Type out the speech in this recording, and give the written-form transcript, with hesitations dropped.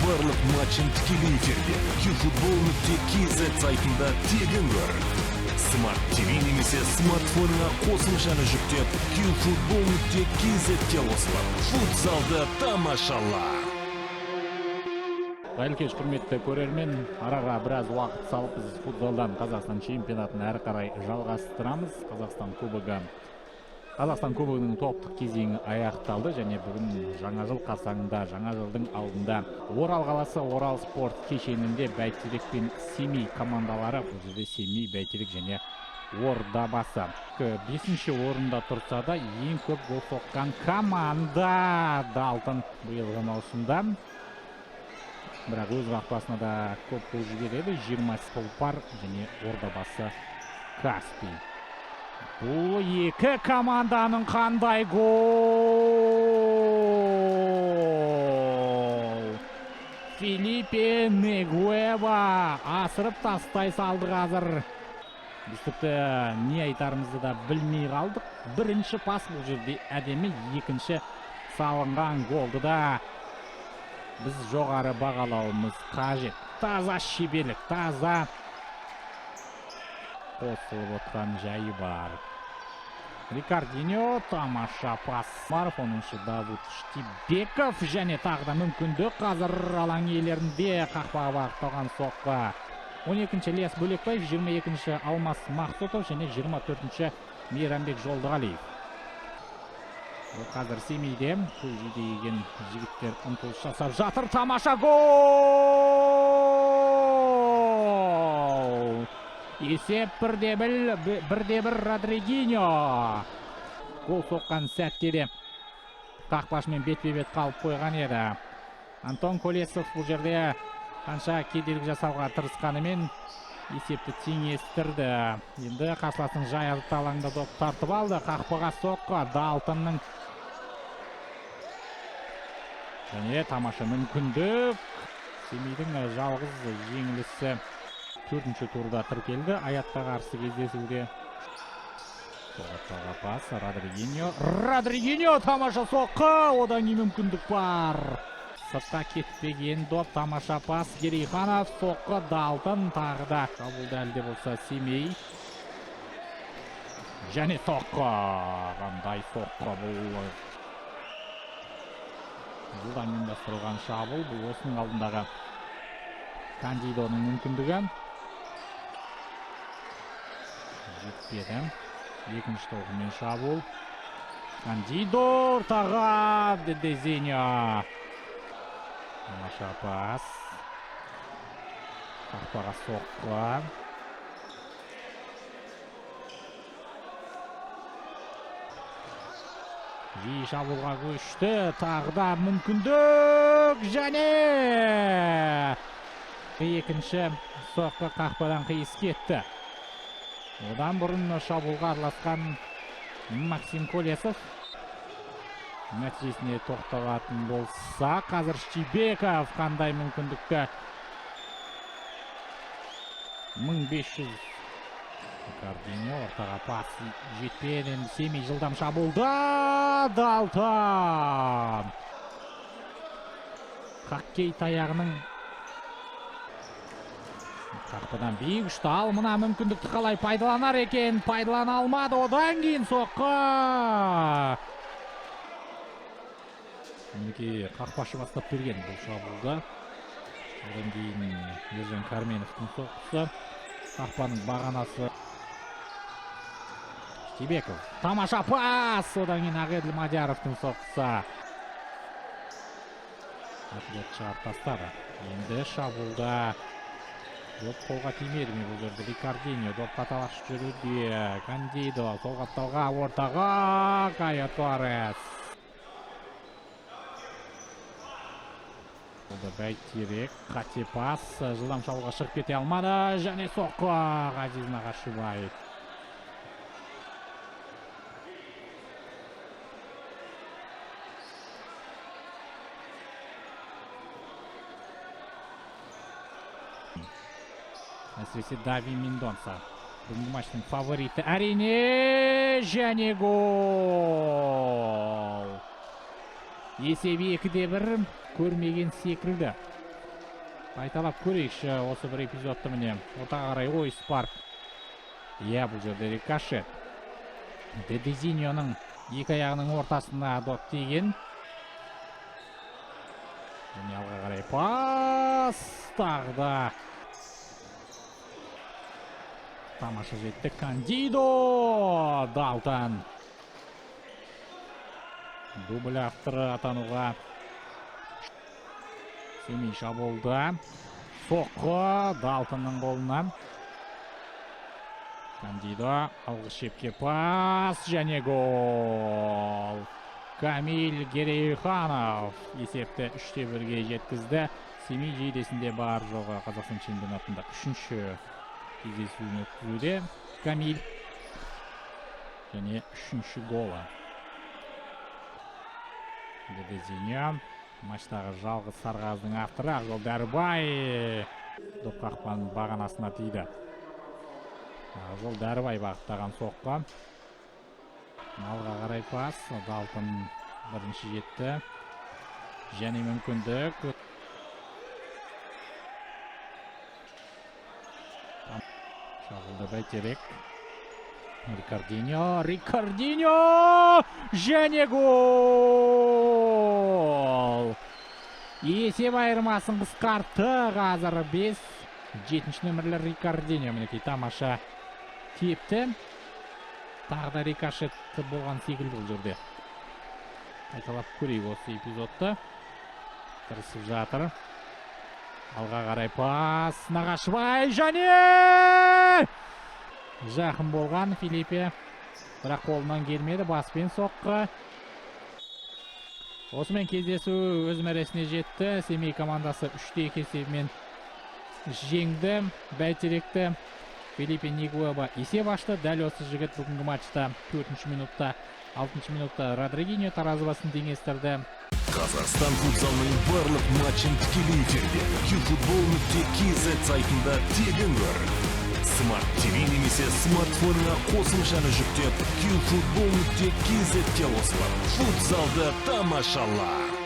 барлық матчын тікелей эфирде QFootball.kz сайтында тегін көр. Smart TV немесе смартфоныңа қосымшаны жүктеп, QFootball.kz-те қосылып, футзалды тамашала. Қайырлы кеш, құрметті көрермен, араға біраз уақыт салып біз футболдан Қазақстан чемпионатын әрі қарай жалғастырамыз. Қазақстан кубогының топтық кезеңі аяқталды және бүгін жаңа жыл қарсаңында, жаңа жылдың алдында Орал қаласы Орал спорт кешенінде Бәйтерек пен Семей командалары, бұл жерде Семей, Бәйтерек және Ордабасы 5-ші орында тұрса да, ең көп гол соққан команда Далтон биылғы маусымда. Бірақ өз қақпасына да көп гол жібереді, 20 Тұлпар және Ордабасы Каспий. Бұл екі команданың қандай гол! Филиппе Негуева асырып тастай салды қазір. Біз тіпті не айтарымызды да білмей қалдық. Бірінші пас бұл жерде әдемі, екінші салынған голды да біз жоғары бағалауымыз қажет. Таза шеберлік, таза қосылып отқан жайы бар. Рикардиньо, тамаша пас. Оныншы Давуд Штибеков және тағда мүмкіндік қазір алаң иелерінде қақпаға бағытталған соққы. 12-ші Ілияс Бөлекбаев, 22-ші Алмас Мақсұтов және 24-ші Мейрамбек Жолдығалиев. Қазір Семейде көздеген жігіттер ұмтылыс жасап жатыр. Тамаша гол! Есеп 1-1 Родригиньо. Гол соққан сәттерде қақпашымен бетпе-бет қалып қойған еді. Антон Колесов бұл жерде қанша кедергі жасауға тырысқанымен есепті теңестірді. Енді қарсыластың жайылты алаңда доп тартып алды. Қақпаға соққы Далтонның. Және тамаша мүмкіндік. Семейдің жалғыз жеңілісі 4-ші турда тіркелді. Аятқа қарсы кездесуде. Соғаттаға пас Родригиньо тамаша соққы. Одан кейін мүмкіндік бар. Сыртқа кетпеген доп, тамаша пас Герейханов, соққы Далтон, тағы да шабуылды әлде болса Семей. Және соққы. Қандай соққы бұл. Жылдан ұйымдастырылған шабуыл, бұл осының алдындағы Кандидоның мүмкіндігі. Жетпеді. Екінші толқынмен шабуыл. Кандидо ортаға Дезиньо. Тамаша пас. Қақпаға соққы. Жиі шабуылға көшті. Тағда мүмкіндік. Және екінші соққы қақпадан қиыс кетті. Одан бұрын шабуылға араласқан Максим Колесов. Нәтижесіне тоқталатын болса, қазір Штибеков қандай мүмкіндікті. 1500. Рикардиньо ортаға пас жетпеді. Семей жылдам шабуылда. Далтон. Хоккей таяғының қақпадан биік ұшты. Ал мына мүмкіндікті қалай пайдаланар екен? Пайдалана алмады. Одан кейін соққы. Мінекей қақпашы бастап берген бұл шабуылда. Одан кейін Ержан Карменовтың соққысы. Қақпаның бағанасы Штибеков. Тамаша пас! Одан кейін Ағеділ Мадияровтың соққысы. Атлет шығарып тастады. Енді шабуылда доп қолға тимеді ме бұл жерде? Рикардиньо допқа талаш жүруде. Кандидо солғаттауға ортаға. Кайо Торес. Бәйтерек, қате пас, жылдам шабуылға шығып кете алмады, және соққы Ғазиз Нағашыбаев. Әсіресе Дави Мендонса. Бүгінгі матчтың фавориті әрине, және гол. Есеп 2-1 көрмеген секілді. Айталап көрейікші осы бір эпизодты міне. Ортаға қарай ойыс бар. Иә, бұл жерде рикошет. Дедезиньоның екі аяғының ортасына доп тиген. Және алға қарай пас. Тағда. Тамаша жетті. Кандидо. Далтон. Дубль авторы атануға. Семей шабуылда. Соққы Далтонның қолынан. Кандидо алғы шепке пас және гол. Камиль Герейханов есепті 3-1-ге жеткізді. Семей жейдесінде бар жоғы Қазақстан чемпионатында 3-ші кездесуін өткізуде. Камиль және 3-ші голы. Дедезиньо матчтағы жалғыз сарғаздың авторы Ақжол Дәрібай доп қақпаның бағанасына тиді. Ақжол Дәрібай бағыттаған соққы. Алға қарай пас. Далтон бірінші жетті. Және мүмкіндік. Шағылды бәйтерек. Рикардиньо! Және гол! Есеп айырмасын қысқартты. Қазір 5-7 нөмірлі Рикардиньо мінекей тамаша тепті. Тағда рикошет болған секілді бұл жерде. Айталап көрейік осы эпизодты. Тырысып жатыр. Алға қарай пас. Нағашыбай және! Жақын болған Филиппе. Бірақ қолынан келмеді. Баспен соққы. Осымен кездесу өз мәресіне жетті. Семей командасы 3-2 есебімен жеңді. Бәйтеректі. Филиппе Нигуэба есеп ашты. Дәл осы жігіт бүгінгі матчта 4-ші минутта, 6-ші минутта Родригиньо таразыбасын теңестірді. Қазақстан футзалының барлық матчын тікелей эфирде youfutbol.kz сайтында тегін көр. Smart TV немесе смартфонына қосымшаны жүктеп youfutbol.kz-ке қосылып, футзалды тамашала.